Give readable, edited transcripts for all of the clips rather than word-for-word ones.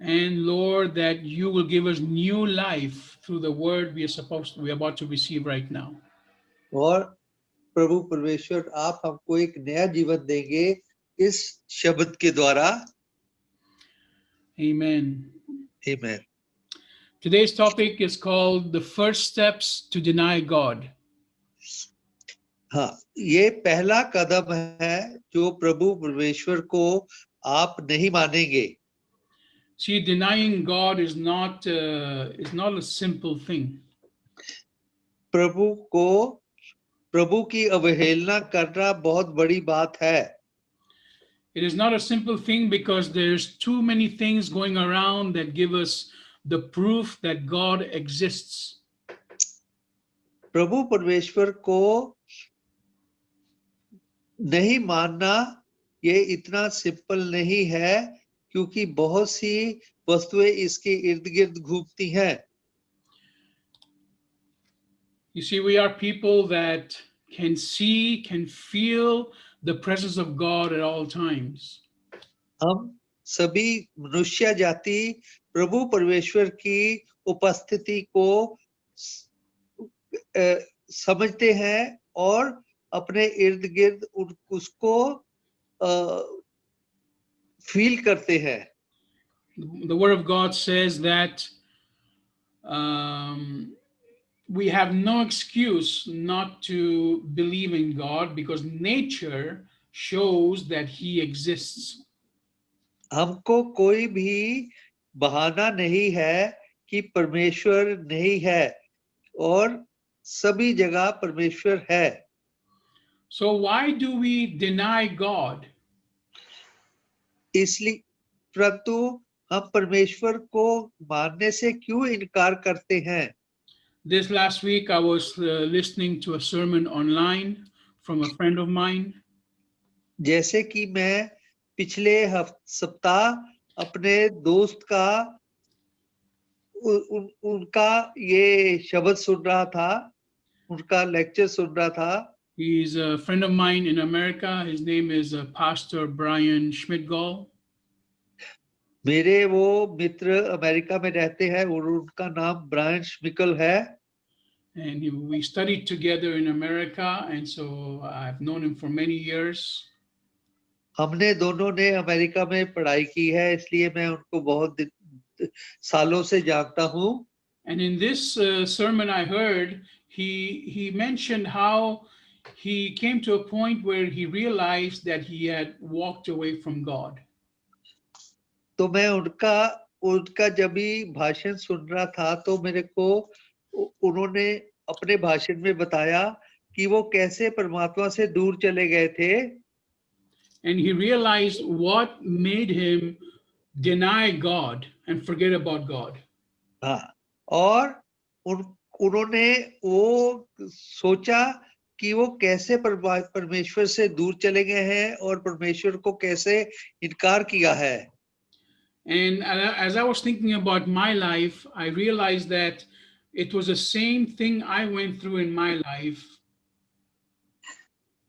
And Lord, that you will give us new life through the word we are about to receive right now. और प्रभु परमेश्वर आप हमको एक नया जीवन देंगे इस शब्द के द्वारा। Amen. आमीन। Today's topic is called the first steps to deny God. हाँ, ये पहला कदम है जो प्रभु परमेश्वर को आप नहीं मानेंगे। See, denying God is not a simple thing. प्रभु की अवहेलना करना बहुत बड़ी बात है। It is not a simple thing because there's too many things going around that give us the proof that God exists. प्रभु परमेश्वर को नहीं मानना ये इतना सिंपल नहीं है, क्योंकि बहुत सी वस्तुएं इसके इर्द गिर्द घूमती हैं। You see, we are people that can see, can feel the presence of God at all times. हम सभी मनुष्य जाति प्रभु परमेश्वर की उपस्थिति को समझते हैं और अपने इर्द गिर्द उसको फील करते हैं। The word of God says that we have no excuse not to believe in God because nature shows that he exists. हमको कोई भी बहाना नहीं है कि परमेश्वर नहीं है, और सभी जगह परमेश्वर है। So why do we deny God? इसलिए परंतु हम परमेश्वर को मानने से क्यों इनकार करते हैं? This last week I was listening to a sermon online from a friend of mine. जैसे कि मैं पिछले सप्ताह अपने दोस्त का उनका ये शब्द सुन रहा था, उनका लेक्चर सुन रहा था। He's a friend of mine in America. His name is Pastor Brian Schmidgall. मेरे वो मित्र अमेरिका में रहते हैं और उनका नाम ब्रायन श्मिकल है। And we studied together in America, and so I've known him for many years. हमने दोनों ने अमेरिका में पढ़ाई की है, इसलिए मैं उनको बहुत सालों से जानता हूँ। And in this sermon I heard, he mentioned how he came to a point where he realized that he had walked away from God. तो मैं उनका जब भी भाषण सुन रहा था तो मेरे को उन्होंने अपने भाषण में बताया कि वो कैसे परमात्मा से दूर चले गए थे। And he realized what made him deny God and forget about God. हाँ, और उन्होंने वो सोचा कि वो कैसे परमेश्वर से दूर चले गए हैं और परमेश्वर को कैसे इनकार किया है। And as I was thinking about my life, I realized that it was the same thing I went through in my life.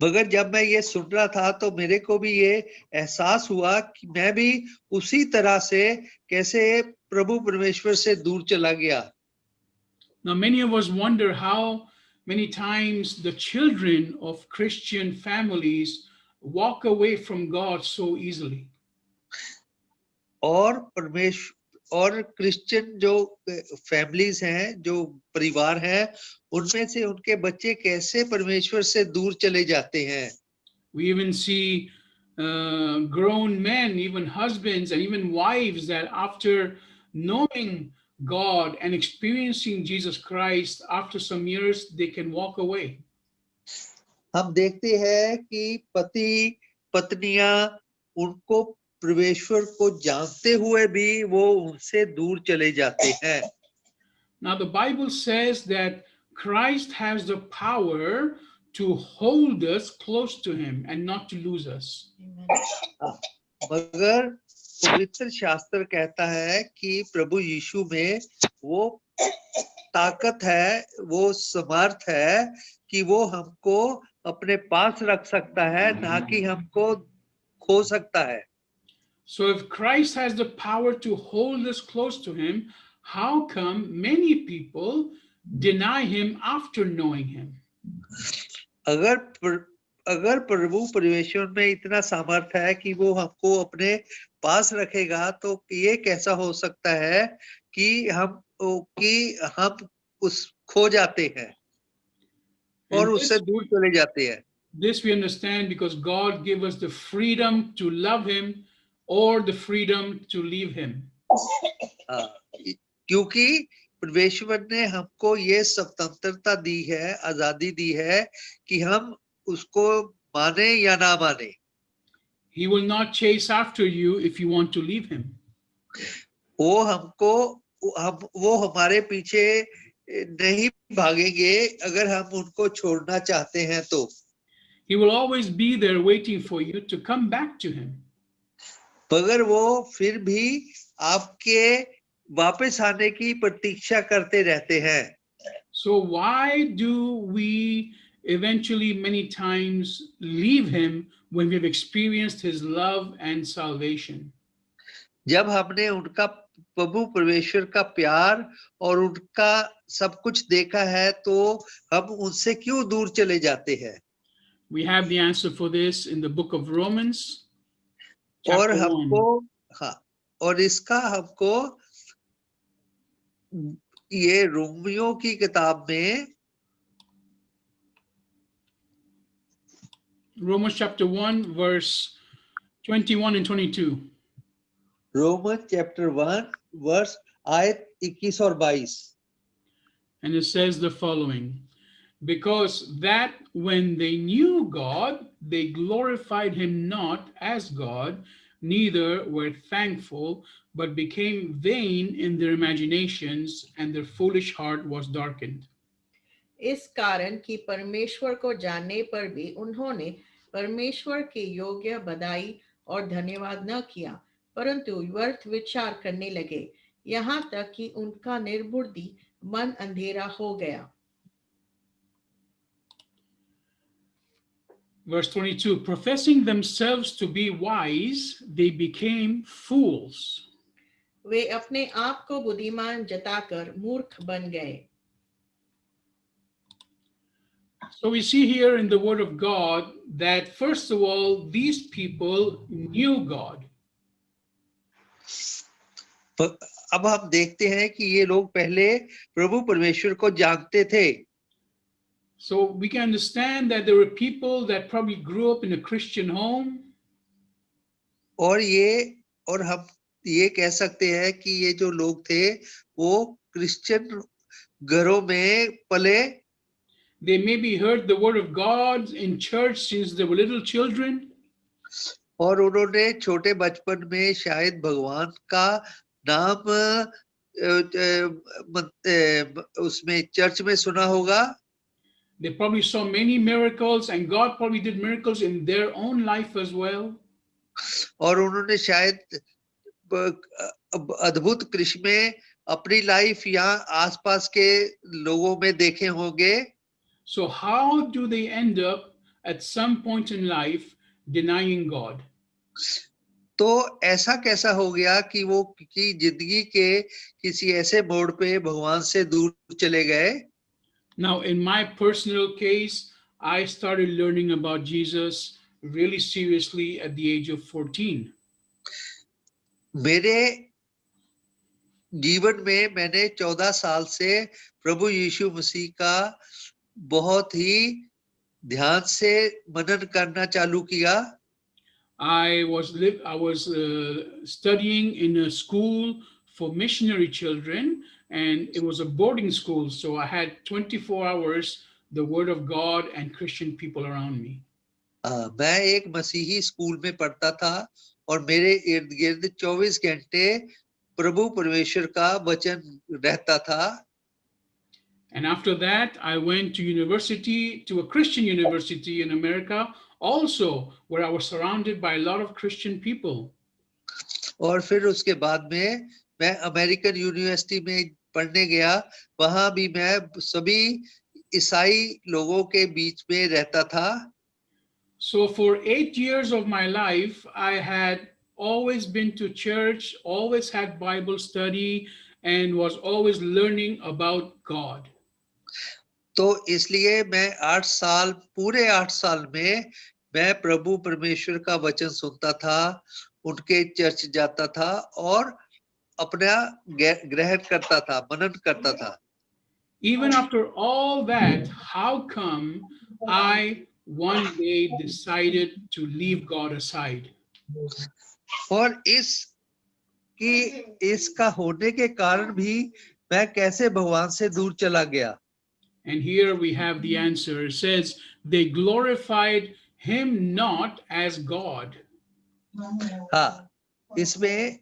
मगर जब मैं ये सुन रहा था तो मेरे को भी ये एहसास हुआ कि मैं भी उसी तरह से कैसे प्रभु परमेश्वर से दूर चला गया। Now, many of us wonder how many times the children of Christian families walk away from God so easily. और क्रिश्चियन जो फैमिलीज हैं, जो परिवार हैं, उनमें से उनके बच्चे कैसे परमेश्वर से दूर चले जाते हैं। We even see grown men, even husbands and even wives, that after knowing God and experiencing Jesus Christ, after some years, they can walk away. हम देखते हैं कि पति पत्नियां उनको परमेश्वर को जानते हुए भी वो उनसे दूर चले जाते हैं। Now the Bible says that Christ has the power to hold us close to him and not to lose us. मगर पवित्र शास्त्र कहता है कि प्रभु यीशु में वो ताकत है, वो समर्थ है कि वो हमको अपने पास रख सकता है, ना कि हमको खो सकता है। So if Christ has the power to hold us close to him, how come many people deny him after knowing him? अगर अगर प्रभु परमेश्वर में इतना सामर्थ्य है कि वो हमको अपने पास रखेगा, तो ये कैसा हो सकता है कि हम उस खो जाते हैं और And उससे दूर चले जाते हैं। this we understand because God gave us the freedom to love him or the freedom to leave him. क्योंकि परमेश्वर ने हमको ये स्वतंत्रता दी है, आजादी दी है कि हम उसको माने या ना माने। He will not chase after you if you want to leave him. वो हमारे पीछे नहीं भागेंगे अगर हम उनको छोड़ना चाहते हैं तो। He will always be there waiting for you to come back to him. मगर वो फिर भी आपके वापस आने की प्रतीक्षा करते रहते हैं। So why do we eventually many times leave him when we've experienced his love and salvation? जब हमने उनका प्रभु परमेश्वर का प्यार और उनका सब कुछ देखा है, तो हम उनसे क्यों दूर चले जाते हैं? We have the answer for this in the book of Romans, और chapter 1. हमको और इसका हमको ये रोमियो की किताब में Romans chapter 1, verse 21 and 22. Roman chapter 1 verse आयत 21 और 22। And it says the following: because that when they knew God, they glorified him not as God, neither were thankful, but became vain in their imaginations, and their foolish heart was darkened. इस कारण कि परमेश्वर को जानने पर भी उन्होंने परमेश्वर के योग्य बधाई और धन्यवाद न किया, परंतु व्यर्थ विचार करने लगे, यहाँ तक कि उनका निर्बुद्धि मन अंधेरा हो गया। Verse 22, professing themselves to be wise, they became fools. वे अपने आप को बुद्धिमान जताकर मूर्ख बन गए। So we see here in the word of God that first of all, these people knew God. अब हम देखते हैं कि ये लोग पहले प्रभु परमेश्वर को जानते थे। So we can understand that there were people that probably grew up in a Christian home. और हम ये कह सकते हैं कि ये जो लोग थे वो क्रिश्चियन घरों में पले। They maybe heard the word of God in church since they were little children. और उन्होंने छोटे बचपन में शायद भगवान का नाम उसमें चर्च में सुना होगा। They probably saw many miracles, and God probably did miracles in their own life as well. और उन्होंने शायद अद्भुत कृष्ण अपनी लाइफ या आसपास के लोगों में देखे होंगे। So how do they end up at some point in life denying God? तो ऐसा कैसा हो गया कि वो की जिंदगी के किसी ऐसे मोड़ पे भगवान से दूर चले गए? Now, in my personal case, I started learning about Jesus really seriously at the age of 14. मेरे जीवन में मैंने 14 साल से प्रभु यीशु मसीह का बहुत ही ध्यान से मनन करना चालू किया। I was studying in a school for missionary children, and it was a boarding school, so I had 24 hours the word of God and Christian people around me. मैं एक मसीही स्कूल में पढ़ता था और मेरे इर्द गिर्द 24 घंटे प्रभु परमेश्वर का वचन रहता था। And after that, I went to university, to a Christian university in America, also where I was surrounded by a lot of Christian people. और फिर उसके बाद में मैं अमेरिकन यूनिवर्सिटी में पढ़ने गया, वहां भी मैं सभी ईसाई लोगों के बीच में रहता था। So for 8 years of my life, I had always been to church, always had Bible study, and was always learning about God. तो इसलिए मैं 8 साल, पूरे 8 साल में मैं प्रभु परमेश्वर का वचन सुनता था, उनके चर्च जाता था और अपना ग्रहण करता था, मनन करता था। Even after all that, how come I one day decided to leave God aside? और इसका होने के कारण भी मैं कैसे भगवान से दूर चला गया। And here we have the answer. It says, they glorified him not as God. हाँ, इसमें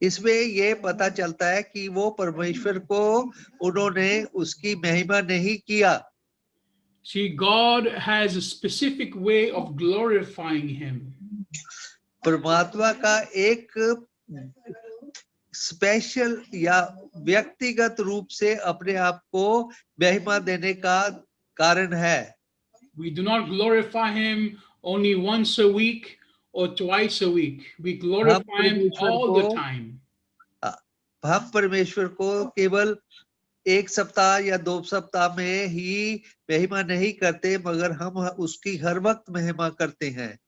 इसमें ये पता चलता है कि वो परमेश्वर को उन्होंने उसकी महिमा नहीं किया। See, God has a specific way of glorifying him. परमात्मा का एक स्पेशल या व्यक्तिगत रूप से अपने आप को महिमा देने का कारण है। We do not glorify him only once a week or twice a week. We glorify him all the time. हम परमेश्वर को केवल 1 सप्ताह या 2 सप्ताह में ही महिमा नहीं करते, मगर हम उसकी हर वक्त महिमा करते हैं।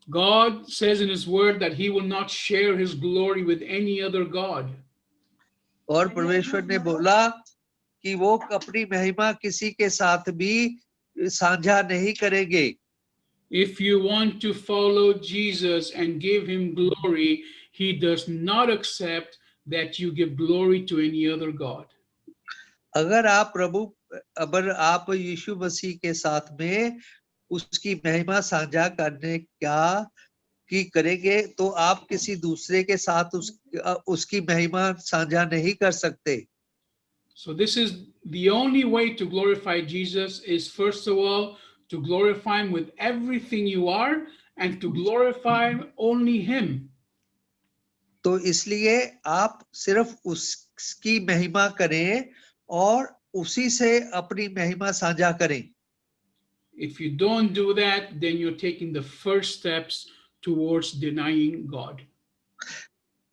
God says in his word that he will not share his glory with any other God. और परमेश्वर ने बोला कि वो अपनी महिमा किसी के साथ भी साझा नहीं करेंगे। If you want to follow Jesus and give him glory, he does not accept that you give glory to any other God. अगर आप यीशु मसीह के साथ में उसकी महिमा साझा करने की करेंगे, तो आप किसी दूसरे के साथ उसकी महिमा साझा नहीं कर सकते। So this is the only way to glorify Jesus, is first of all to glorify him with everything you are and to glorify only him. तो इसलिए आप सिर्फ उसकी महिमा करें और उसी से अपनी महिमा साझा करें। If you don't do that, then you're taking the first steps towards denying God.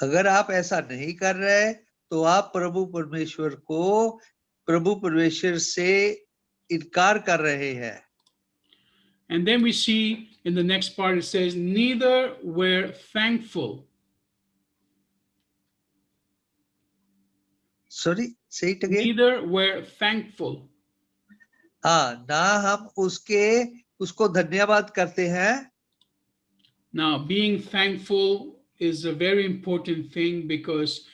अगर आप ऐसा नहीं कर रहे, तो आप प्रभु परमेश्वर से इनकार कर रहे हैं। And then we see in the next part, it says, neither were thankful. Sorry, say it again. Neither were thankful. हाँ, ना हम उसको धन्यवाद करते हैं। Now, being thankful is a very important thing, because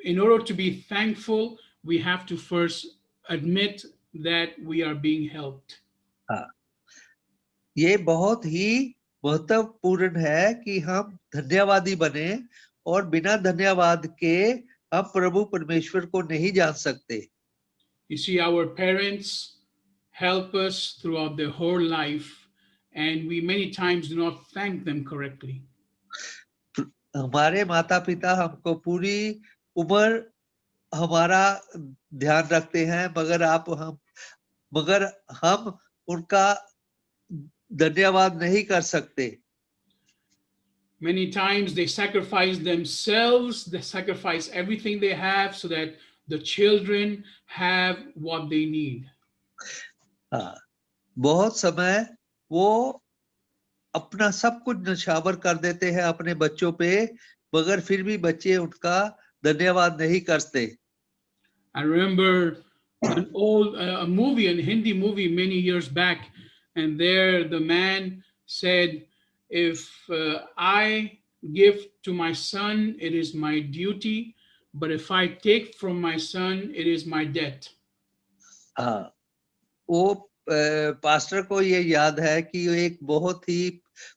in order to be thankful, we have to first admit that we are being helped. हाँ, ये बहुत ही महत्वपूर्ण है कि हम धन्यवादी बने, और बिना धन्यवाद के हम प्रभु परमेश्वर को नहीं जान सकते। You see, our parents help us throughout their whole life, and we many times do not thank them correctly. हमारे माता पिता हमको पूरी उम्र हमारा ध्यान रखते हैं, मगर हम उनका धन्यवाद नहीं कर सकते। Many times they sacrifice themselves, they sacrifice everything they have so that the children have what they need. बहुत समय वो अपना सब कुछ नछावर कर देते हैं अपने बच्चों पे, मगर फिर भी बच्चे उनका धन्यवाद नहीं करते। I remember an old a movie, a Hindi movie many years back, and there the man said, if I give to my son, it is my duty, but if I take from my son, it is my debt. हाँ, वो pastor को ये याद है कि एक बहुत ही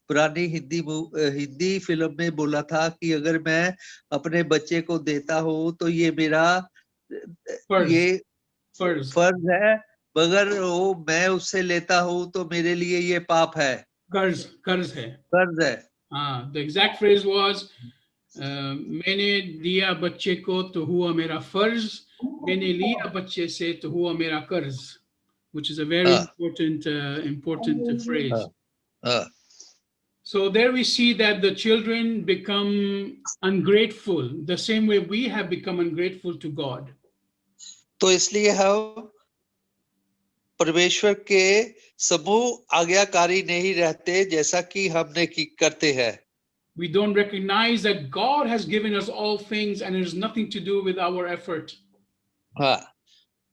पुरानी हिंदी फिल्म में बोला था कि अगर मैं अपने बच्चे को देता हूँ तो ये मेरा फर्ज है, मगर वो मैं उससे लेता हूँ तो मेरे लिए ये पाप है। कर्ज है। The exact phrase was, मैंने दिया बच्चे को तो हुआ मेरा फर्ज, मैंने लिया बच्चे से तो हुआ मेरा कर्ज, which is a very important phrase. So there we see that the children become ungrateful, the same way we have become ungrateful to God. तो इसलिए हम परमेश्वर के समूह आज्ञाकारी नहीं रहते जैसा कि हमने की करते हैं। We don't recognize that God has given us all things and it has nothing to do with our effort. हाँ,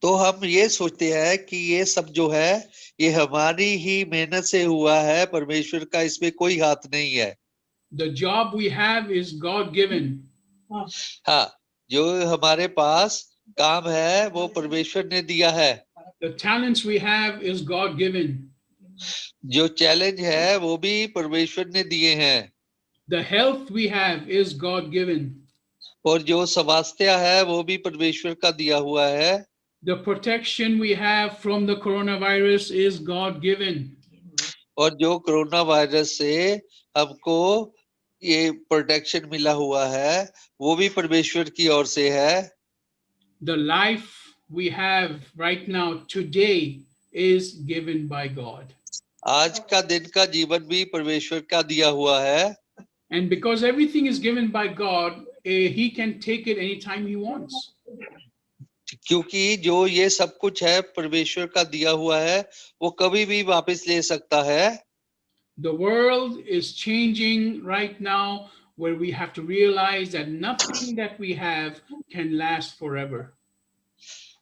तो हम ये सोचते हैं कि ये सब जो है ये हमारी ही मेहनत से हुआ है, परमेश्वर का इसमें कोई हाथ नहीं है। The job we have is God given. हाँ, जो हमारे पास काम है वो परमेश्वर ने दिया है। The talents we have is God given. जो चैलेंज है वो भी परमेश्वर ने दिए हैं। The health we have is God given. और जो स्वास्थ्य है वो भी परमेश्वर का दिया हुआ है। The protection we have from the coronavirus is God given. और जो कोरोना वायरस से हमको ये प्रोटेक्शन मिला हुआ है वो भी परमेश्वर की ओर से है। The life we have right now today is given by God. आज का दिन का जीवन भी परमेश्वर का दिया हुआ है। And because everything is given by God, he can take it anytime he wants. क्योंकि जो ये सब कुछ है परमेश्वर का दिया हुआ है वो कभी भी वापस ले सकता है। The world is changing right now where we have to realize that nothing that we have can last forever.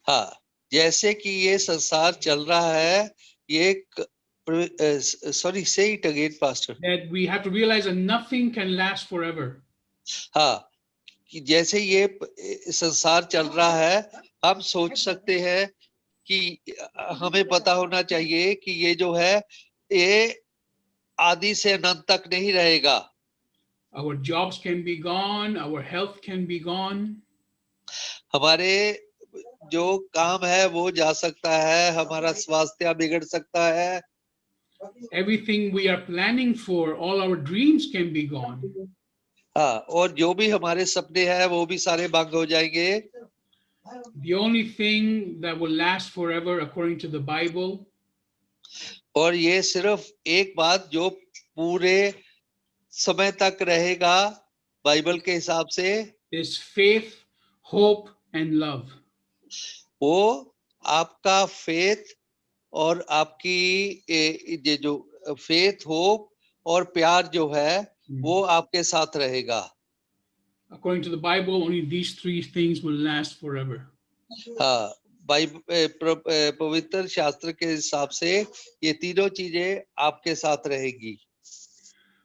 हाँ, जैसे कि ये संसार चल रहा है ये sorry, say it again, pastor. That we have to realize that nothing can last forever. हाँ, कि जैसे ये संसार चल रहा है हम सोच सकते हैं कि हमें पता होना चाहिए कि ये जो है ये आदि से अनंत तक नहीं रहेगा। Our jobs can be gone, our health can be gone. हमारे जो काम है वो जा सकता है, हमारा स्वास्थ्य बिगड़ सकता है। Everything we are planning for, all our dreams can be gone. हाँ, और जो भी हमारे सपने हैं वो भी सारे भंग हो जाएंगे। The only thing that will last forever according to the Bible और ये सिर्फ एक बात जो पूरे समय तक रहेगा बाइबल के हिसाब से is faith, hope, and love. वो आपका फेथ और आपकी ये जो फेथ होप और प्यार जो है वो आपके साथ रहेगा। According to the Bible, only these three things will last forever. हाँ, पवित्र शास्त्र के हिसाब से ये तीनों चीजें आपके साथ रहेगी।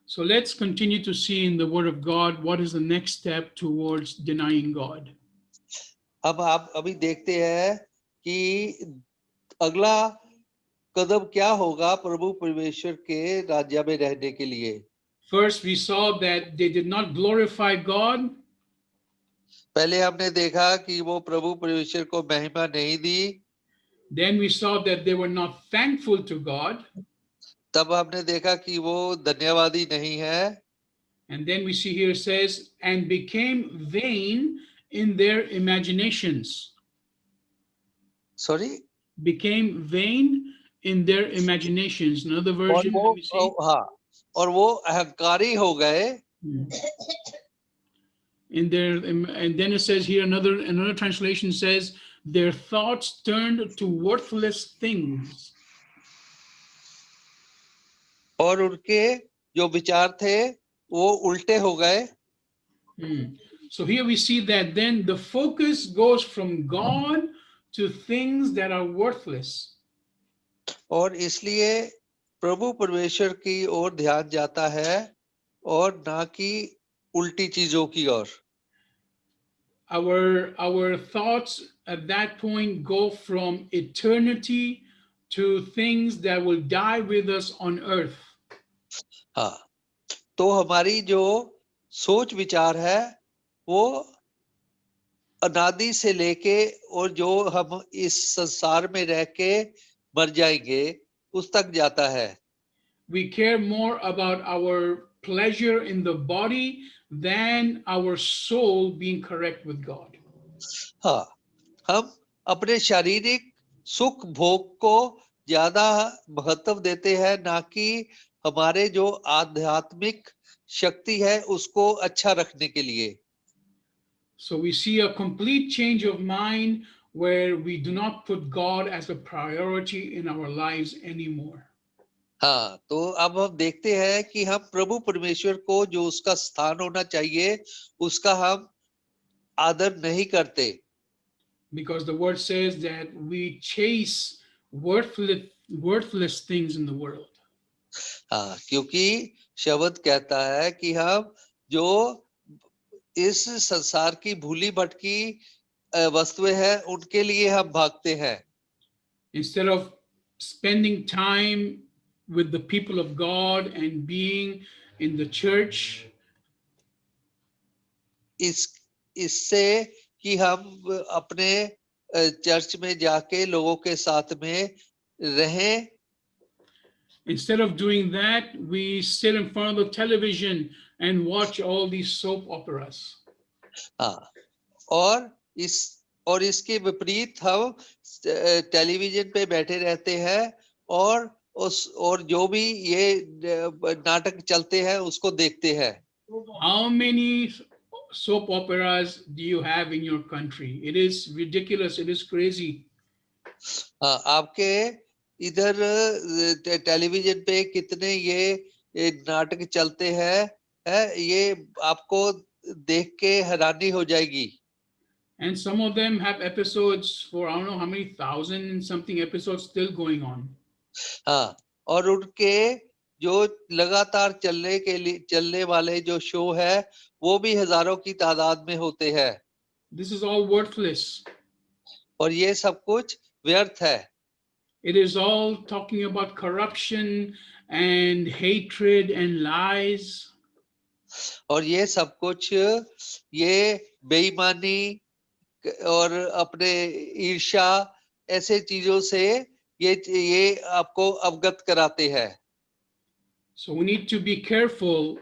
So let's continue to see in the Word of God what is the next step towards denying God. अब आप अभी देखते हैं कि अगला कदम क्या होगा प्रभु परमेश्वर के राज्य में रहने के लिए। First, we saw that they did not glorify God. पहले हमने देखा कि वो प्रभु परमेश्वर को महिमा नहीं दी। Then we saw that they were not thankful to God. तब हमने देखा कि वो धन्यवादी नहीं है। And then we see here it says, and became vain in their imaginations. Sorry? Became vain in their imaginations. Another version, let me see. हाँ, और वो अहंकारी हो गए। In their, and then it says here, another translation says, their thoughts turned to worthless things. और उनके जो विचार थे वो उल्टे हो गए। So here we see that then the focus goes from God to things that are worthless. और इसलिए प्रभु परमेश्वर की ओर ध्यान जाता है और ना कि उल्टी चीजों की ओर। Our thoughts at that point go from eternity to things that will die with us on earth. हाँ, तो हमारी जो सोच विचार है वो अनादि से लेके और जो हम इस संसार में रह के मर जाएंगे उस तक जाता है। We care more about our pleasure in the body than our soul being correct with God. हाँ, हम अपने शारीरिक सुख भोग को ज्यादा महत्व देते हैं ना कि हमारे जो आध्यात्मिक शक्ति है उसको अच्छा रखने के लिए। So we see a complete change of mind where we do not put God as a priority in our lives anymore. हाँ, तो अब हम देखते हैं कि हम प्रभु परमेश्वर को जो उसका स्थान होना चाहिए उसका हम आदर नहीं करते। Because the word says that we chase worthless things in the world. हाँ, क्योंकि शब्द कहता है कि हम जो इस संसार की भूली भटकी वस्तुएं हैं उनके लिए हम भागते हैं। Instead of spending time with the people of God and being in the church, इससे कि हम अपने चर्च में जाके लोगों के साथ में रहें, instead of doing that, we sit in front of the television and watch all these soap operas. हाँ, और इसके विपरीत हम टेलीविजन पे बैठे रहते हैं और जो भी ये नाटक चलते हैं उसको देखते हैं। How many soap operas do you have in your country? It is ridiculous. It is crazy. हाँ, आपके इधर टेलीविजन पे कितने ये नाटक चलते हैं, ये आपको देख के हैरानी हो जाएगी। And some of them have episodes for I don't know how many thousand and something episodes still going on. हाँ, और उनके जो लगातार चलने वाले जो शो है वो भी हजारों की तादाद में होते हैं। This is all worthless. और ये सब कुछ व्यर्थ है। It is all talking about corruption and hatred and lies. और ये सब कुछ ये बेईमानी और अपने ईर्ष्या ऐसे चीजों से ये आपको अवगत कराते हैं। So we need to be careful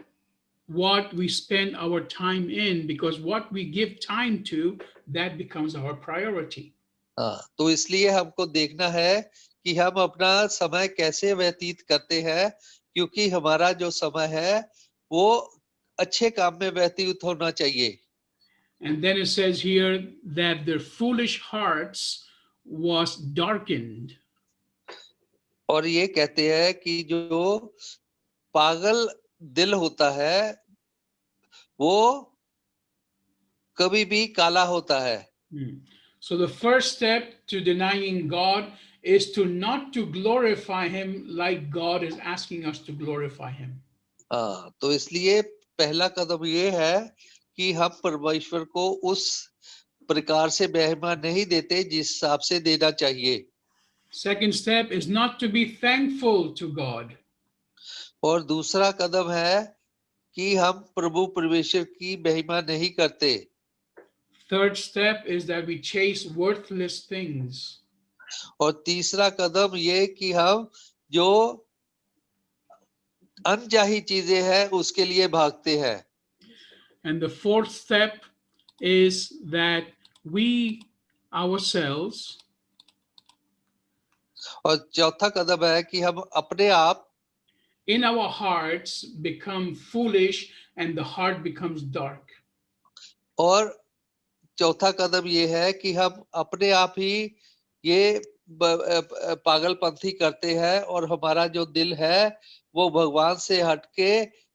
what we spend our time in, because what we give time to, that becomes our priority. हाँ, तो इसलिए हमको देखना है कि हम अपना समय कैसे व्यतीत करते हैं, क्योंकि हमारा जो समय है वो अच्छे काम में व्यतीत होना चाहिए। And then it says here that their foolish hearts was darkened. और ये कहते हैं कि जो पागल दिल होता है वो कभी भी काला होता है। So the first step to denying God is to not to glorify him like God is asking us to glorify him. हाँ, तो इसलिए पहला कदम ये है कि हम परमेश्वर को उस प्रकार से महिमा नहीं देते जिस हिसाब से देना चाहिए। Second step is not to be thankful to God. और दूसरा कदम है कि हम प्रभु परमेश्वर की महिमा नहीं करते। Third step is that we chase worthless things. और तीसरा कदम ये कि हम जो अनचाही चीजें हैं उसके लिए भागते हैं। And the fourth step is that we ourselves और चौथा कदम है कि हम अपने आप in our hearts become foolish and the heart becomes dark. और चौथा कदम ये है कि हम अपने आप ही ये पागलपंथी करते हैं और हमारा जो दिल है वो भगवान से हटके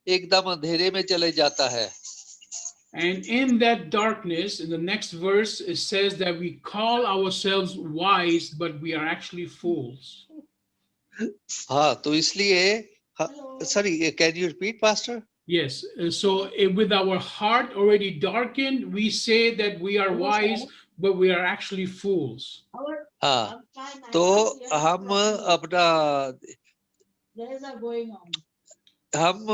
एकदम अंधेरे में चले जाता है। And in that darkness, in the next verse, it says that we call ourselves wise, but we are actually fools. हाँ, तो इसलिए sorry, can you repeat, Pastor? Yes. So with our heart already darkened, we say that we are wise, but we are actually fools. हाँ, तो हम अपना हम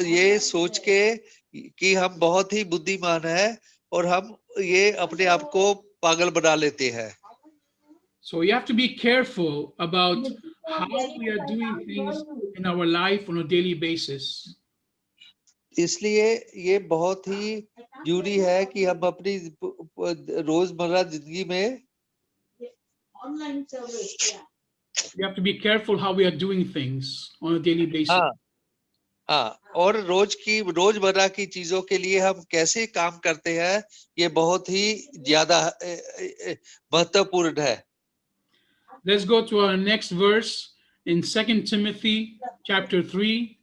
ये सोच के कि हम बहुत ही बुद्धिमान है और हम ये अपने आप को पागल बना लेते हैं। So you have to be careful about how we are doing things in our life on a daily basis. इसलिए ये बहुत ही जरूरी है कि हम अपनी रोजमर्रा जिंदगी में We have to be careful how we are doing things on a daily basis. हाँ, हाँ, और रोजमर्रा की चीजों के लिए हम कैसे काम करते हैं, ये बहुत ही ज्यादा महत्वपूर्ण है। Let's go to our next verse in 2 Timothy chapter 3.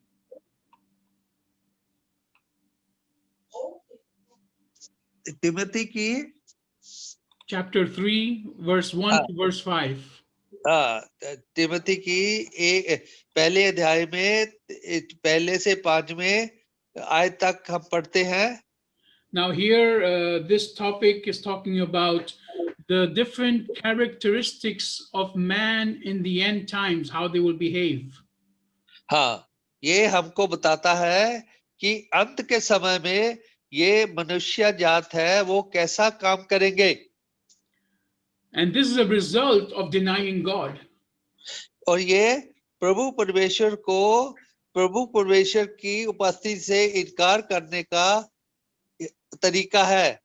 Timothy की Chapter 3, verse 1 to verse 5. Timothy की एक पहले अध्याय में पहले से 5वें आयत तक हम पढ़ते हैं। Now, here, this topic is talking about the different characteristics of man in the end times, how they will behave. हाँ, ये हमको बताता है कि अंत के समय में ये मनुष्य जात है वो कैसा काम करेंगे। And this is a result of denying God. और ये प्रभु परमेश्वर की उपस्थिति से इनकार करने का तरीका है।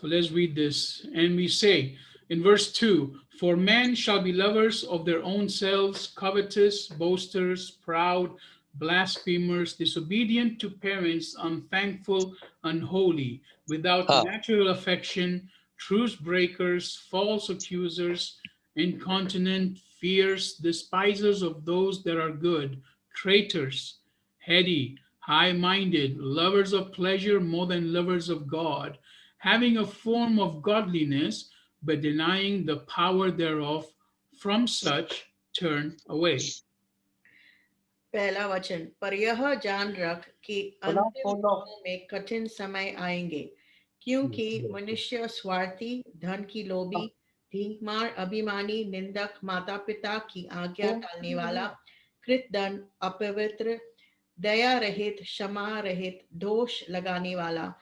So let's read this. And we say in verse 2, for men shall be lovers of their own selves, covetous, boasters, proud, blasphemers, disobedient to parents, unthankful, unholy, without हाँ, natural affection, truce breakers, false accusers, incontinent, fierce, despisers of those that are good, traitors, heady, high-minded, lovers of pleasure more than lovers of God, having a form of godliness, but denying the power thereof, from such turn away. पहला वचन, पर यह जान रख कि अंतिम दिनों में कठिन समय आएंगे, क्योंकि मनुष्य स्वार्थी, धन की लोभी, भीखमार, अभिमानी, निंदक, माता पिता की आज्ञा टालने वाला, कृतघ्न, अपवित्र, दया रहित, क्षमा रहित, दोष लगाने वाला,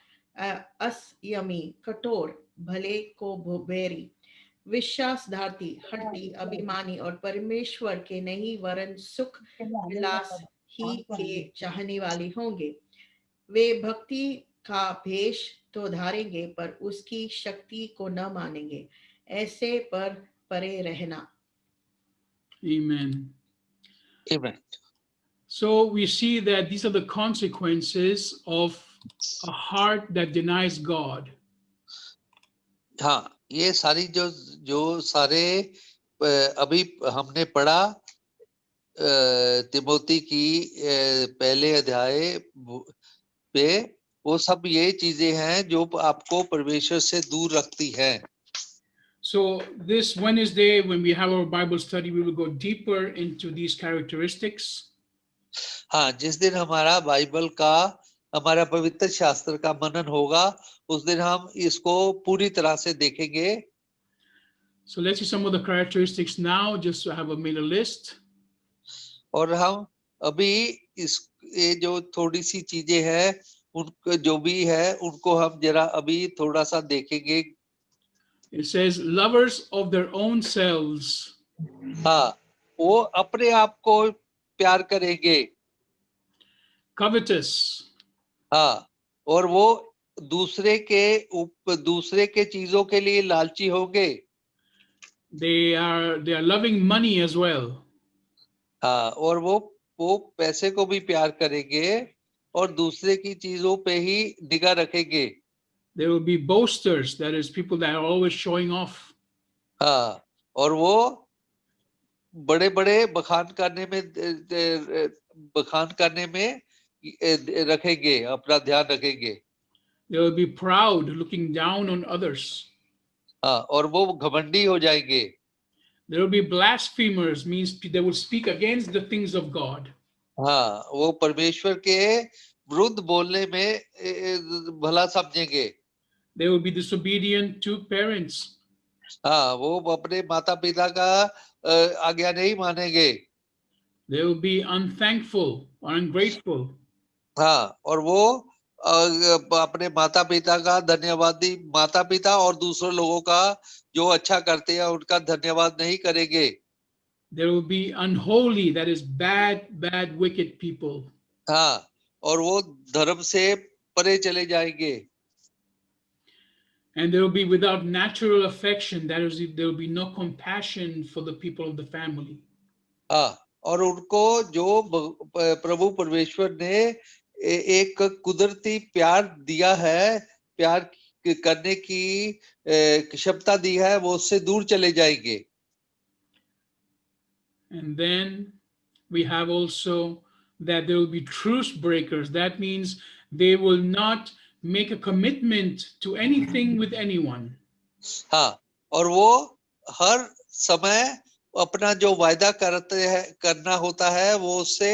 असंयमी, कठोर, भले को बैरी, विश्वासघाती, हठी, अभिमानी और परमेश्वर के नहीं वरन सुख विलास ही के चाहने वाले होंगे। वे भक्ति का भेष तो धारेंगे पर उसकी शक्ति को न मानेंगे। ऐसे पर परे रहना। Amen. Amen. So we see that these are the consequences of a heart that denies God. हाँ, ये सारी जो सारे अभी हमने पढ़ा तिमोथी की पहले अध्याय पे, वो सब ये चीजें हैं जो आपको परमेश्वर से दूर रखती हैं। So this Wednesday, when we have our Bible study, we will go deeper into these characteristics. हाँ, जिस दिन हमारा पवित्र शास्त्र का मनन होगा, उस दिन हम इसको पूरी तरह से देखेंगे। So let's see some of the characteristics now, just to have made a list. और हम अभी ये जो थोड़ी सी चीजें हैं, उनको जो भी है उनको हम जरा अभी थोड़ा सा देखेंगे। It says lovers of their own selves. हाँ, वो अपने आप को प्यार करेंगे। Covetous. हाँ, और वो दूसरे के चीजों के लिए लालची होंगे। They are loving money as well. हाँ, और वो पैसे को भी प्यार करेंगे और दूसरे की चीजों पे ही निगाह रखेंगे। There will be boasters, that is, people that are always showing off. हाँ, और वो बड़े-बड़े बखान करने में रखेंगे, अपना ध्यान रखेंगे। They will be proud, looking down on others. हाँ, और वो घमंडी हो जाएंगे। There will be blasphemers, means they will speak against the things of God. हाँ, वो परमेश्वर के विरुद्ध बोलने में भला समझेंगे। They will be disobedient to parents. हाँ, वो अपने माता पिता का आज्ञा नहीं मानेंगे। They will be unthankful or ungrateful. हाँ, और वो अपने माता पिता का धन्यवादी, माता पिता और दूसरे लोगों का जो अच्छा करते हैं उनका धन्यवाद नहीं करेंगे। There will be unholy, that is, bad, wicked people. हाँ, और वो धर्म से परे चले जाएंगे। And they will be without natural affection, that is, there will be no compassion for the people of the family. हाँ, और उनको जो प्रभु परमेश्वर ने एक कुदरती प्यार दिया है, प्यार करने की क्षमता दी है, वो उससे दूर चले जाएंगे. And then we have also that there will be truce breakers. That means they will not make a commitment to anything with anyone. हाँ, और वो हर समय अपना जो वायदा करना होता है वो उससे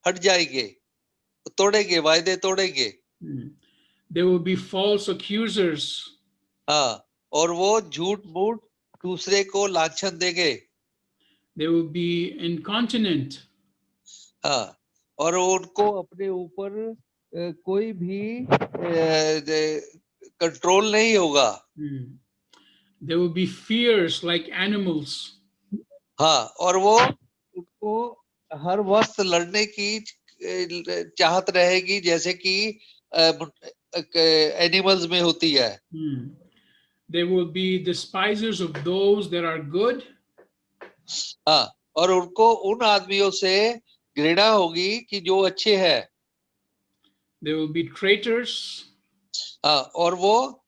हट जाएंगे, तोड़ेंगे, वायदे तोड़ेंगे. There will be false accusers. हाँ, और वो झूठ मूठ दूसरे को लांछन देंगे. They will be incontinent. हाँ, और उनको अपने ऊपर कोई भी कंट्रोल नहीं होगा. They will be fierce like animals. हाँ, और वो उनको हर वक्त लड़ने की चाहत रहेगी जैसे कि एनिमल्स में होती है. They will be despisers of those that are good. हाँ, और उनको उन आदमियों से घृणा होगी कि जो अच्छे हैं. They will be traitors. हाँ, और वो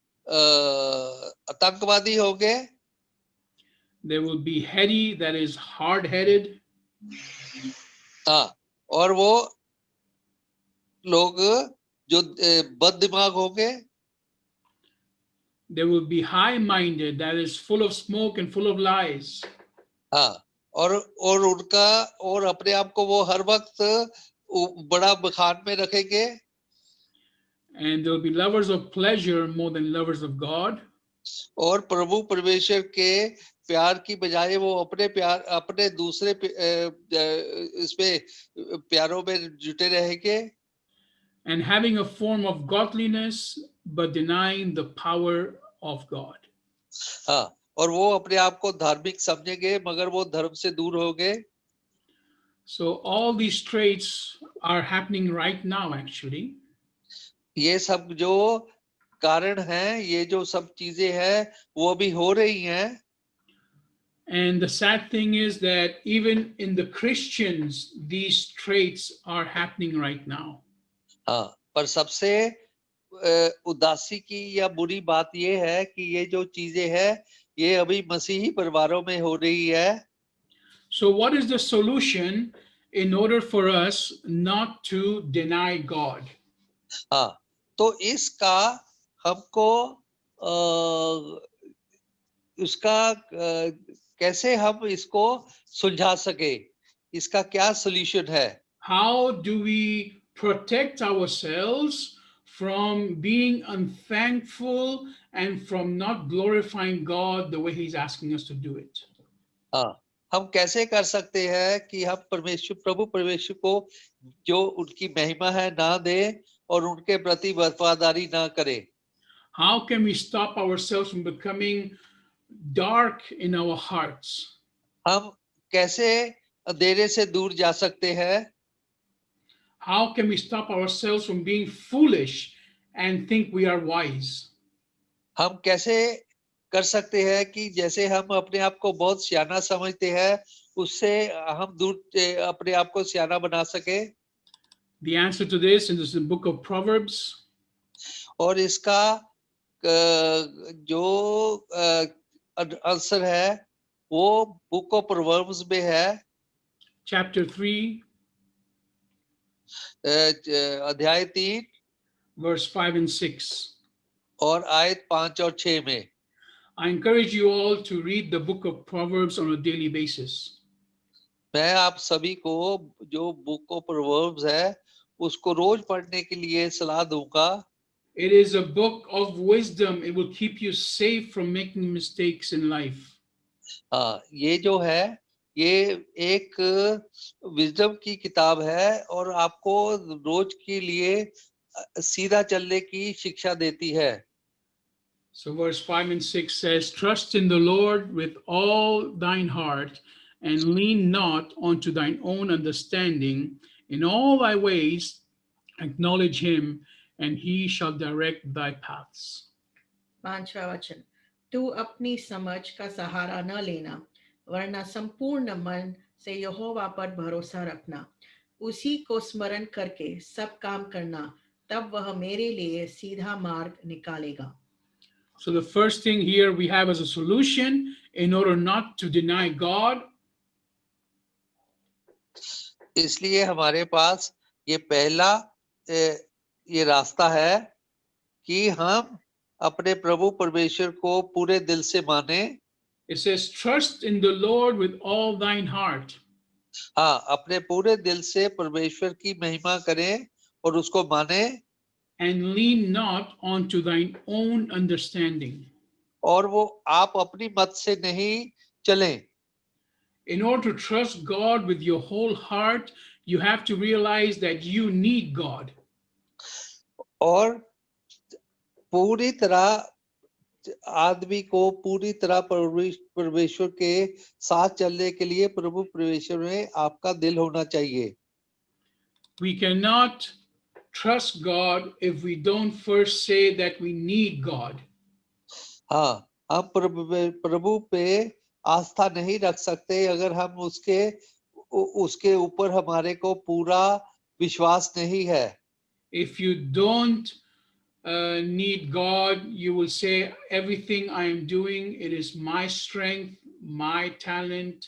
आतंकवादी होंगे. They will be heady, that is hard-headed. हाँ, और वो लोग जो बद दिमाग होंगे. They will be high-minded, that is full of smoke and full of lies. हाँ, और उनका और अपने आप को वो हर वक्त बड़ा बखान में रखेंगे. And they'll be lovers of pleasure more than lovers of God. और प्रभु परमेश्वर के प्यार की बजाय वो अपने दूसरे इसमें प्यारों में जुटे रहेंगे. And having a form of godliness, but denying the power of God. हाँ, और वो अपने आप को धार्मिक समझेंगे मगर वो धर्म से दूर होंगे. So all these traits are happening right now, actually. ये सब जो कारण हैं, ये जो सब चीजें हैं वो भी हो रही हैं. And the sad thing is that even in the Christians, these traits are happening right now. हाँ, पर सबसे उदासी की या बुरी बात ये है कि ये जो चीजें हैं ये अभी मसीही परिवारों में हो रही है. So what is the solution in order for us not to deny God? हाँ, तो इसका हमको उसका कैसे हम इसको सुलझा सके, इसका क्या सॉल्यूशन है? How do we protect ourselves from being unthankful and from not glorifying God the way He's asking us to do it? हाँ, हम कैसे कर सकते हैं कि हम प्रभु परमेश्वर को जो उनकी महिमा है ना दे और उनके प्रति वफादारी ना करें? How can we stop ourselves from becoming dark in our hearts? हम कैसे अंधेरे से दूर जा सकते हैं? How can we stop ourselves from being foolish and think we are wise? हम कैसे कर सकते हैं कि जैसे हम अपने आप को बहुत सियाना समझते हैं उससे हम दूर अपने आप को सियाना बना सके? The answer to this is in the book of Proverbs. और इसका जो आंसर है वो बुक ऑफ प्रोवर्ब्स में है. Chapter 3, अध्याय 3 verse 5 and 6. और आयत 5 और 6 में. I encourage you all to read the book of Proverbs on a daily basis. मैं आप सभी को जो बुक ऑफ प्रोवर्ब्स है उसको रोज पढ़ने के लिए सलाह दूंगा. It is a book of wisdom. It will keep you safe from making mistakes in life. हाँ, ये जो है ये एक विजडम की किताब है और आपको रोज के लिए सीधा चलने की शिक्षा देती है. So verse 5 and 6 says, trust in the Lord with all thine heart and lean not unto thine own understanding. In all thy ways acknowledge him and he shall direct thy paths. 5वां वचन, तू अपनी समझ का सहारा न लेना, वरना संपूर्ण मन से यहोवा पर भरोसा रखना, उसी को स्मरण करके सब काम करना, तब वह मेरे लिए सीधा मार्ग निकालेगा। So the first thing here we have as a solution in order not to deny God इसलिए हमारे पास ये पहला ये रास्ता है कि हम अपने प्रभु परमेश्वर को पूरे दिल से माने। it says, trust in the Lord with all thine heart. हाँ, अपने पूरे दिल से परमेश्वर की महिमा करें और उसको माने, And lean not onto thine own understanding. और वो आप अपनी मत से नहीं चलें। In order to trust God with your whole heart, you have to realize that you need God. और पूरी तरह आदमी को पूरी तरह परमेश्वर के साथ चलने के लिए प्रभु परमेश्वर में आपका दिल होना चाहिए। We cannot trust God if we don't first say that we need God. हाँ, हम प्रभु पे आस्था नहीं रख सकते अगर हम उसके ऊपर हमारे को पूरा विश्वास नहीं है। If you don't need God, you will say, everything I am doing, it is my strength, my talent,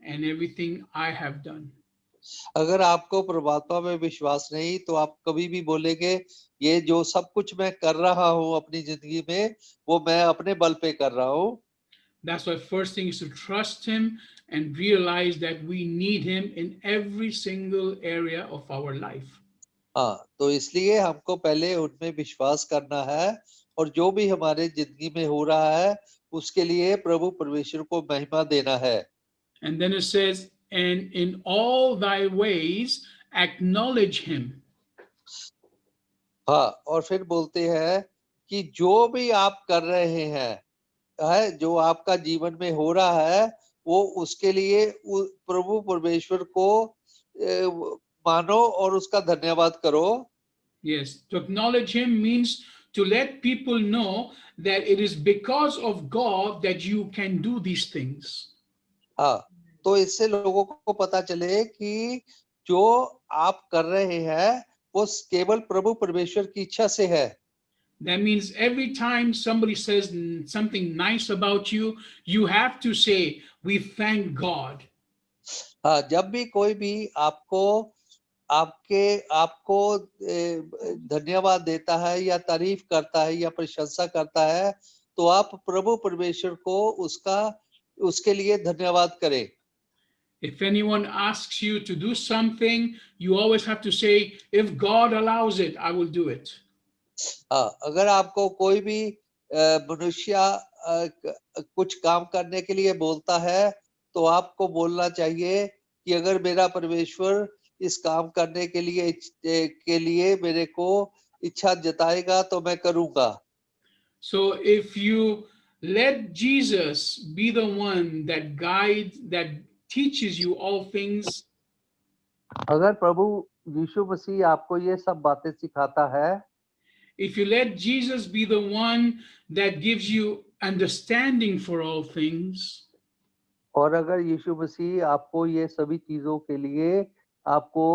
and everything I have done. अगर आपको परमात्मा में विश्वास नहीं तो आप कभी भी बोलेंगे ये जो सब कुछ मैं कर रहा हूँ अपनी जिंदगी में वो मैं अपने बल पे कर रहा हूँ। That's why first thing is to trust him and realize that we need him in every single area of our life. हाँ, तो इसलिए हमको पहले उनमें विश्वास करना है और जो भी हमारे जिंदगी में हो रहा है उसके लिए प्रभु परमेश्वर को महिमा देना है। And then it says, and in all thy ways acknowledge him. हाँ, और फिर बोलते हैं कि जो भी आप कर रहे हैं जो आपका जीवन में हो रहा है वो उसके लिए प्रभु परमेश्वर को मानो और उसका धन्यवाद करो। Yes, to acknowledge him means to let people know that it is because of God that you can do these things. हाँ, तो इससे लोगों को पता चले कि जो आप कर रहे हैं वो केवल प्रभु परमेश्वर की इच्छा से है। That means every time somebody says something nice about you, you have to say, we thank God. हाँ, जब भी कोई भी आपको धन्यवाद देता है या तारीफ करता है या प्रशंसा करता है तो आप प्रभु परमेश्वर को उसके लिए धन्यवाद करें। If anyone asks you to do something, you always have to say, if God allows it, I will do it. हाँ, अगर आपको कोई भी मनुष्य कुछ काम करने के लिए बोलता है तो आपको बोलना चाहिए कि अगर मेरा परमेश्वर इस काम करने के लिए मेरे को इच्छा जताएगा तो मैं करूंगा। So if you let Jesus be the one that guides, that teaches you all things, अगर प्रभु यीशु मसीह आपको ये सब बातें सिखाता है, if you let Jesus be the one that gives you understanding for all things, और अगर यीशु मसीह आपको ये सभी चीजों के लिए आपको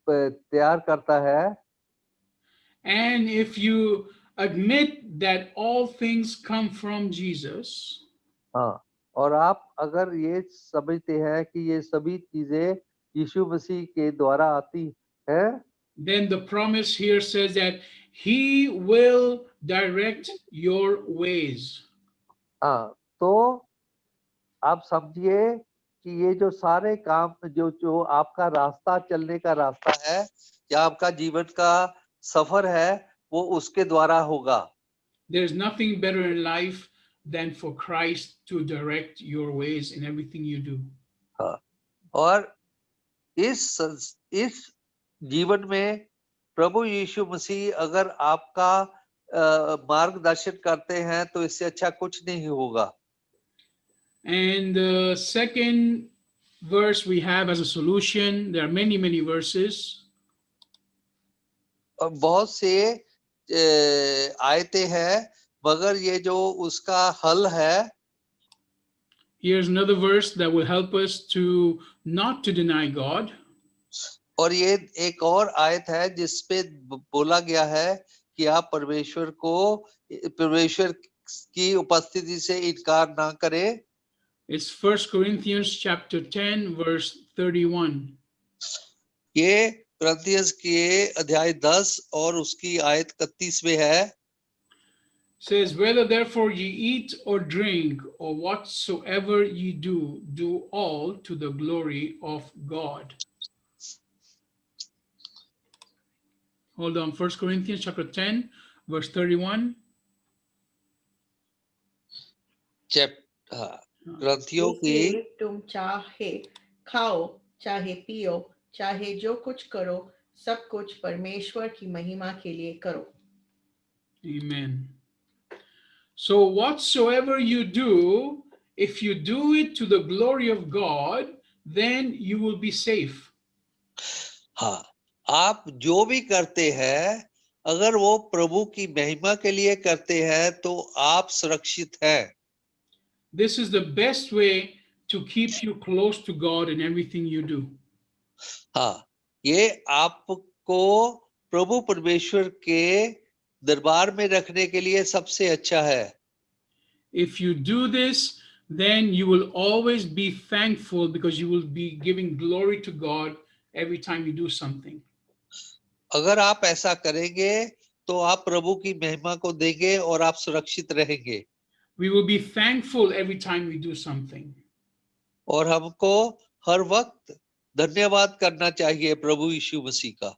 तैयार करता है, and if you admit that all things come from Jesus, हाँ, और आप अगर ये समझते हैं कि ये सभी चीजें यीशु मसीह के द्वारा आती है, then the promise here says that he will direct your ways. हाँ, तो आप समझिए कि ये जो सारे काम जो आपका रास्ता चलने का रास्ता है या आपका जीवन का सफर है वो उसके द्वारा होगा। There's nothing better in life than for Christ to direct your ways in everything you do. हाँ, और इस जीवन में प्रभु यीशु मसीह अगर आपका मार्गदर्शन करते हैं तो इससे अच्छा कुछ नहीं होगा। And the second verse we have as a solution, there are many verses. और बहुत से आयतें हैं मगर ये जो उसका हल है, Here's another verse that will help us to not to deny God. और ये एक और आयत है जिसपे बोला गया है कि आप परमेश्वर की उपस्थिति से इनकार ना करें. It's 1 Corinthians chapter 10 verse 31. ये कुरिन्थियस के अध्याय 10 और उसकी आयत 31 में है. Says, whether therefore ye eat or drink or whatsoever ye do, do all to the glory of God. Hold on, 1 Corinthians chapter 10 verse 31. ग्रंथियों की इसलिए तुम चाहे खाओ चाहे पियो चाहे जो कुछ करो सब कुछ परमेश्वर की महिमा के लिए करो. Amen. So whatsoever you do, if you do it to the glory of God, then you will be safe. हाँ, आप जो भी करते हैं अगर वो प्रभु की महिमा के लिए करते हैं तो आप सुरक्षित हैं. This is the best way to keep you close to God in everything you do. हाँ, ये आपको प्रभु परमेश्वर के दरबार में रखने के लिए सबसे अच्छा है. If you do this, then you will always be thankful because you will be giving glory to God every time you do something. अगर आप ऐसा करेंगे तो आप प्रभु की महिमा को देंगे और आप सुरक्षित रहेंगे. We will be thankful every time we do something. और हमको हर वक्त धन्यवाद करना चाहिए प्रभु यीशु मसीह का.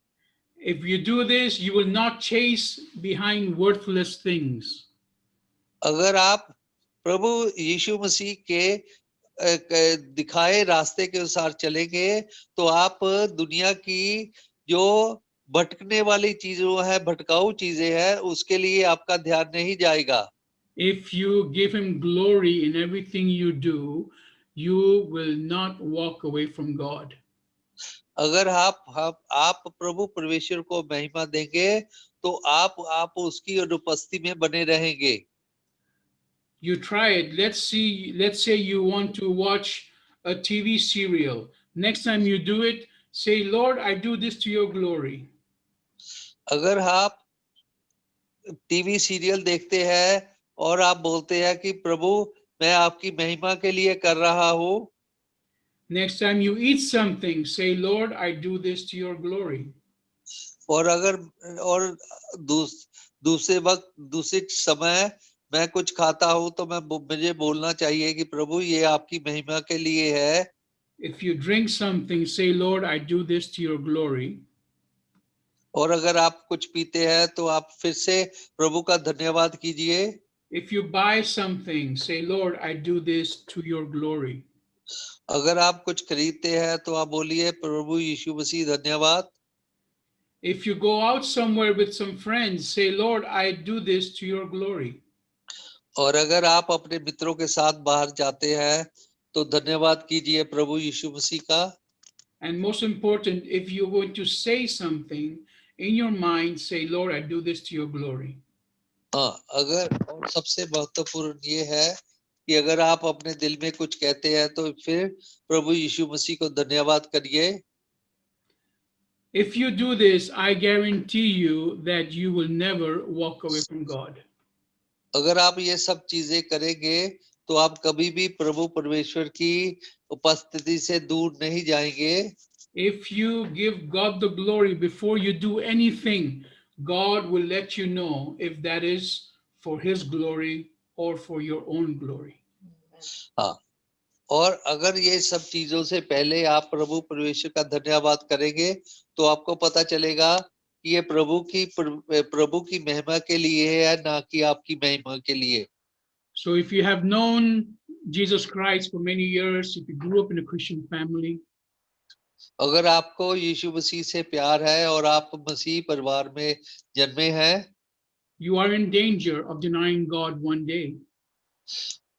If you do this, you will not chase behind worthless things. अगर आप प्रभु यीशु मसीह के दिखाए रास्ते के अनुसार चलेंगे तो आप दुनिया की जो भटकने वाली चीजों है, भटकाऊ चीजें हैं, उसके लिए आपका ध्यान नहीं जाएगा. If you give him glory in everything you do, you will not walk away from God. अगर आप प्रभु परमेश्वर को महिमा देंगे तो आप उसकी अनुपस्थिति में बने रहेंगे. You try it. Let's say you want to watch a TV serial. Next time you do it, say, Lord, I do this to your glory. अगर आप टीवी सीरियल देखते हैं और आप बोलते हैं कि प्रभु मैं आपकी महिमा के लिए कर रहा हूँ. Next time you eat something, say, Lord, I do this to your glory. और दूसरे समय मैं कुछ खाता हूँ तो मुझे बोलना चाहिए कि प्रभु ये आपकी महिमा के लिए है. If you drink something, say, Lord, I do this to your glory. और अगर आप कुछ पीते हैं तो आप फिर से प्रभु का धन्यवाद कीजिए. If you buy something, say, Lord, I do this to your glory. अगर आप कुछ खरीदते हैं तो आप बोलिए प्रभु यीशु मसीह धन्यवाद. If you go out somewhere with some friends, say, Lord, I do this to your glory. और अगर आप अपने मित्रों के साथ बाहर जाते हैं तो धन्यवाद कीजिए प्रभु यीशु मसीह का. And most important, if you're going to say something in your mind, say, Lord, I do this to your glory. हाँ, अगर और सबसे महत्वपूर्ण ये है कि अगर आप अपने दिल में कुछ कहते हैं तो फिर प्रभु यीशु मसीह को धन्यवाद करिए. If you do this, I guarantee you that you will never walk away from God. अगर आप ये सब चीजें करेंगे तो आप कभी भी प्रभु परमेश्वर की उपस्थिति से दूर नहीं जाएंगे. If you give God the glory before you do anything, God will let you know if that is for his glory or for your own glory. हाँ, और अगर ये सब चीजों से पहले आप प्रभु परमेश्वर का धन्यवाद करेंगे तो आपको पता चलेगा कि ये प्रभु की महिमा के लिए है ना कि आपकी महिमा के लिए. So if you have known Jesus Christ for many years, if you grew up in a Christian family, अगर आपको यीशु मसीह से प्यार है और आप मसीह परिवार में जन्मे हैं you are in danger of denying God one day.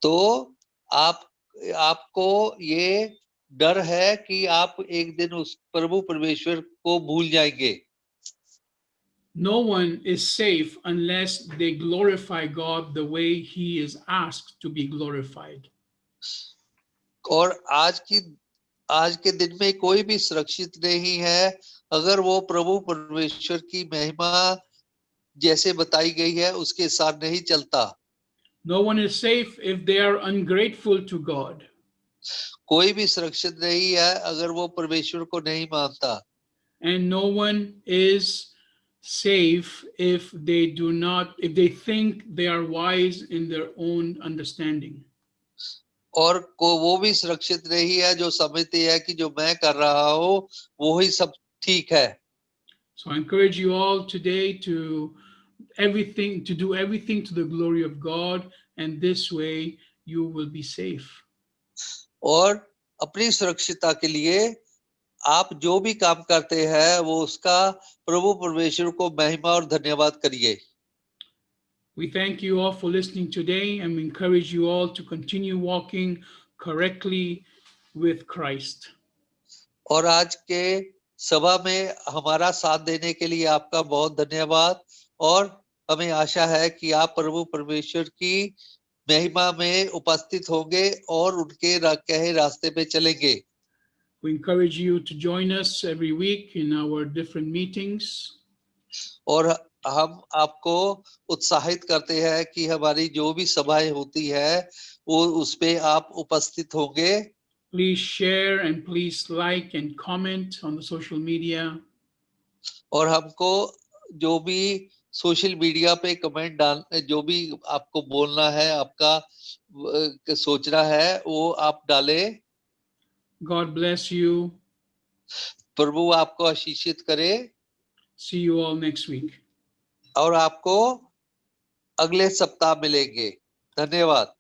तो आपको ये डर है कि आप एक दिन उस प्रभु परमेश्वर को भूल जाएंगे. No one is safe unless they glorify God the way he is asked to be glorified. और आज के दिन में कोई भी सुरक्षित नहीं है अगर वो प्रभु परमेश्वर की महिमा जैसे बताई गई है उसके साथ नहीं चलता। No one is safe if they are ungrateful to God. कोई भी सुरक्षित नहीं है अगर वो परमेश्वर को नहीं मानता। And no one is safe if they think they are wise in their own understanding. और वो भी सुरक्षित नहीं है जो समझते हैं कि जो मैं कर रहा हूँ वो ही सब ठीक है। So I encourage you all today to do everything to the glory of God, and this way you will be safe. और अपनी सुरक्षिता के लिए आप जो भी काम करते हैं वो उसका प्रभु परमेश्वर को महिमा और धन्यवाद करिए। We thank you all for listening today, and we encourage you all to continue walking correctly with Christ. और आज के सभा में हमारा साथ देने के लिए आपका बहुत धन्यवाद और हमें आशा है कि आप प्रभु परमेश्वर की महिमा में उपस्थित होंगे और उनके कहे रास्ते पे चलेंगे। We encourage you to join us every week in our different meetings. और हम आपको उत्साहित करते हैं कि हमारी जो भी सभाएं होती है वो उस पे आप उपस्थित होंगे। Please share and please like and comment on the social media. और हमको जो भी सोशल मीडिया पे कमेंट डाल जो भी आपको बोलना है आपका सोचना है वो आप डालें। God bless you. प्रभु आपको आशीषित करे See you all next week. और आपको अगले सप्ताह मिलेंगे। धन्यवाद।